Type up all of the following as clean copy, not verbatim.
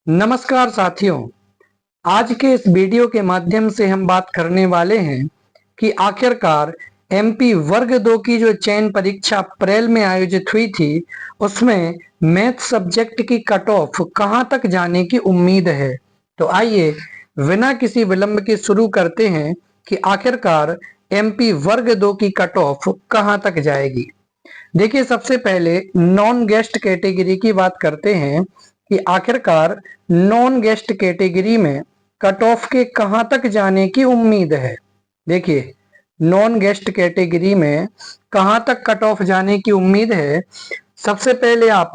नमस्कार साथियों, आज के इस वीडियो के माध्यम से हम बात करने वाले हैं कि आखिरकार एमपी वर्ग 2 की जो चयन परीक्षा अप्रैल में आयोजित हुई थी, उसमें मैथ सब्जेक्ट की कट ऑफ कहां तक जाने की उम्मीद है। तो आइए बिना किसी विलंब के शुरू करते हैं कि आखिरकार एमपी वर्ग 2 की कट ऑफ कहां तक जाएगी। देखिए, सबसे पहले नॉन गेस्ट कैटेगरी की बात करते हैं कि आखिरकार नॉन गेस्ट कैटेगरी में कट ऑफ के कहां तक जाने की उम्मीद है। देखिए, नॉन गेस्ट कैटेगरी में कहां तक कट ऑफ जाने की उम्मीद है। सबसे पहले आप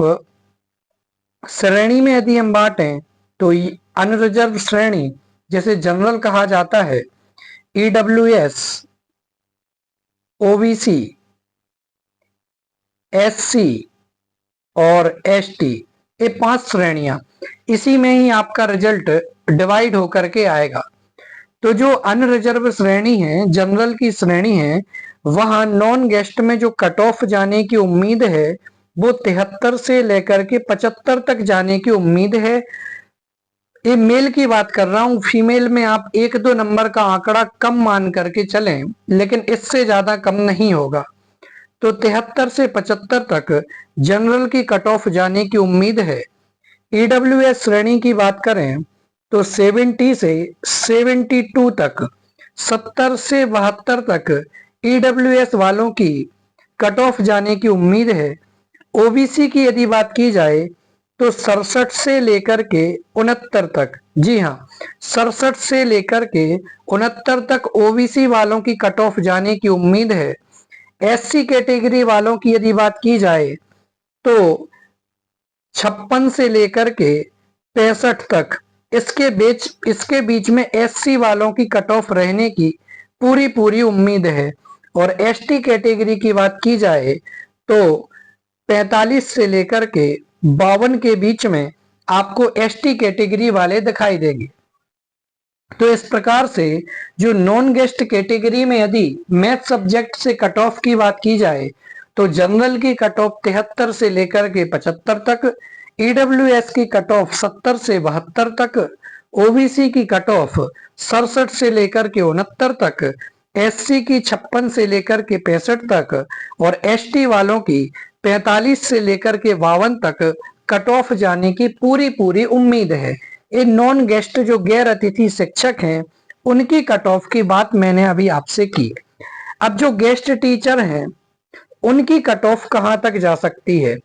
श्रेणी में यदि हम बांटें तो अनरिजर्व श्रेणी, जैसे जनरल कहा जाता है, ईडब्ल्यूएस, ओबीसी, एससी और एसटी, ये 5 श्रेणियां, इसी में ही आपका रिजल्ट डिवाइड होकर के आएगा। तो जो अनरिजर्व श्रेणी है, जनरल की श्रेणी है, वहां नॉन गेस्ट में जो कट ऑफ जाने की उम्मीद है वो 73 से लेकर के 75 तक जाने की उम्मीद है। ये मेल की बात कर रहा हूं, फीमेल में आप 1-2 नंबर का आंकड़ा कम मान करके चलें, लेकिन इससे ज्यादा कम नहीं होगा। तो 73 से 75 तक जनरल की कट ऑफ जाने की उम्मीद है। ईडब्ल्यूएस श्रेणी की बात करें तो 70 से 72 तक, 70 से 72 तक ईडब्ल्यूएस वालों की कट ऑफ जाने की उम्मीद है। ओबीसी की यदि बात की जाए तो 67 से लेकर के 69 तक, जी हाँ, 67 से लेकर के 69 तक ओबीसी वालों की कट ऑफ जाने की उम्मीद है। एससी कैटेगरी वालों की यदि बात की जाए तो 56 से लेकर के 65 तक, इसके बीच में एससी वालों की कट ऑफ रहने की पूरी उम्मीद है। और एसटी कैटेगरी की बात की जाए तो 45 से लेकर के 52 के बीच में आपको एसटी कैटेगरी वाले दिखाई देंगे। तो इस प्रकार से जो नॉन गेस्ट कैटेगरी में यदि मैथ सब्जेक्ट से कट ऑफ की बात की जाए तो जनरल की कट ऑफ 73 से लेकर के 75 तक, ईडब्ल्यूएस की कट ऑफ 70 से 72 तक, ओबीसी की कट ऑफ 67 से लेकर के 69 तक, एससी की 56 से लेकर के 65 तक और एसटी वालों की 45 से लेकर के 52 तक कट ऑफ जाने की पूरी उम्मीद है। ये नॉन गेस्ट जो गैर अतिथि शिक्षक हैं, उनकी कट ऑफ की बात मैंने अभी आपसे की। अब जो गेस्ट टीचर हैं, उनकी कट ऑफ कहां तक जा सकती है।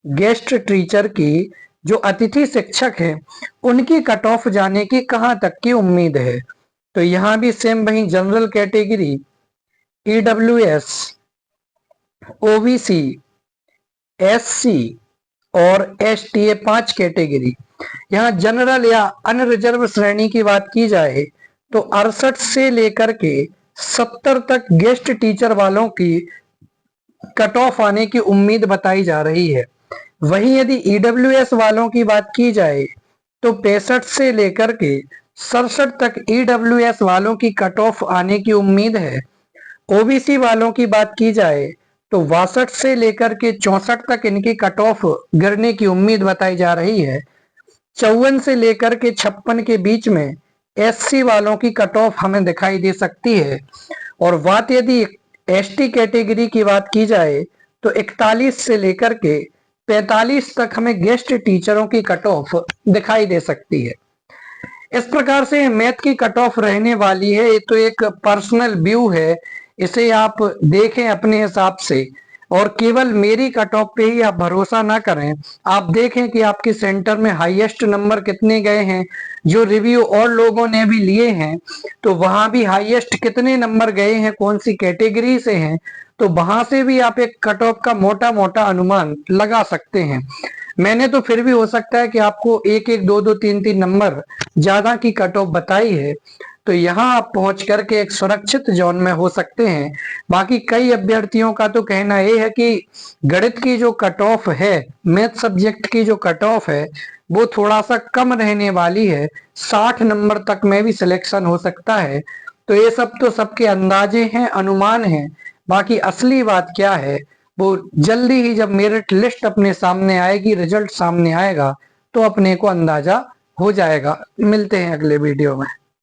गेस्ट टीचर की जो अतिथि शिक्षक हैं, उनकी कट ऑफ जाने की कहां तक की उम्मीद है। तो यहां भी सेम वही general category, EWS, OBC, SC और एसटी, 5 कैटेगरी। यहाँ जनरल या अनरिजर्व श्रेणी की बात की जाए तो 68 से लेकर के 70 तक गेस्ट टीचर वालों की कट ऑफ आने की उम्मीद बताई जा रही है। वहीं यदि ईडब्ल्यूएस वालों की बात की जाए तो 65 से लेकर के 67 तक ईडब्ल्यूएस वालों की कट ऑफ आने की उम्मीद है। ओबीसी वालों की बात की जाए तो 62 से लेकर के 64 तक इनकी कट ऑफ गिरने की उम्मीद बताई जा रही है। 54 से लेकर के 56 के बीच में एससी वालों की कट ऑफ हमें दिखाई दे सकती है। और बात यदि एसटी कैटेगरी की बात की जाए तो 41 से लेकर के 45 तक हमें गेस्ट टीचरों की कट ऑफ दिखाई दे सकती है। इस प्रकार से मैथ की कट ऑफ रहने वाली है। ये तो एक पर्सनल व्यू है, इसे आप देखें अपने हिसाब से और केवल मेरी कट ऑफ पे ही आप भरोसा ना करें। आप देखें कि आपके सेंटर में हाईएस्ट नंबर कितने गए हैं, जो रिव्यू और लोगों ने भी लिए हैं तो वहां भी हाईएस्ट कितने नंबर गए हैं, कौन सी कैटेगरी से हैं, तो वहां से भी आप एक कट ऑफ का मोटा अनुमान लगा सकते हैं। मैंने तो फिर भी हो सकता है कि आपको 1-1, 2-2, 3-3 नंबर ज्यादा की कट ऑफ बताई है, तो यहाँ आप पहुंच करके एक सुरक्षित जोन में हो सकते हैं। बाकी कई अभ्यर्थियों का तो कहना यह है कि गणित की जो कट ऑफ है, मैथ सब्जेक्ट की जो कट ऑफ है, वो थोड़ा सा कम रहने वाली है, 60 नंबर तक में भी सिलेक्शन हो सकता है। तो ये सब तो सबके अंदाजे हैं, अनुमान हैं। बाकी असली बात क्या है वो जल्दी ही जब मेरिट लिस्ट अपने सामने आएगी, रिजल्ट सामने आएगा, तो अपने को अंदाजा हो जाएगा। मिलते हैं अगले वीडियो में।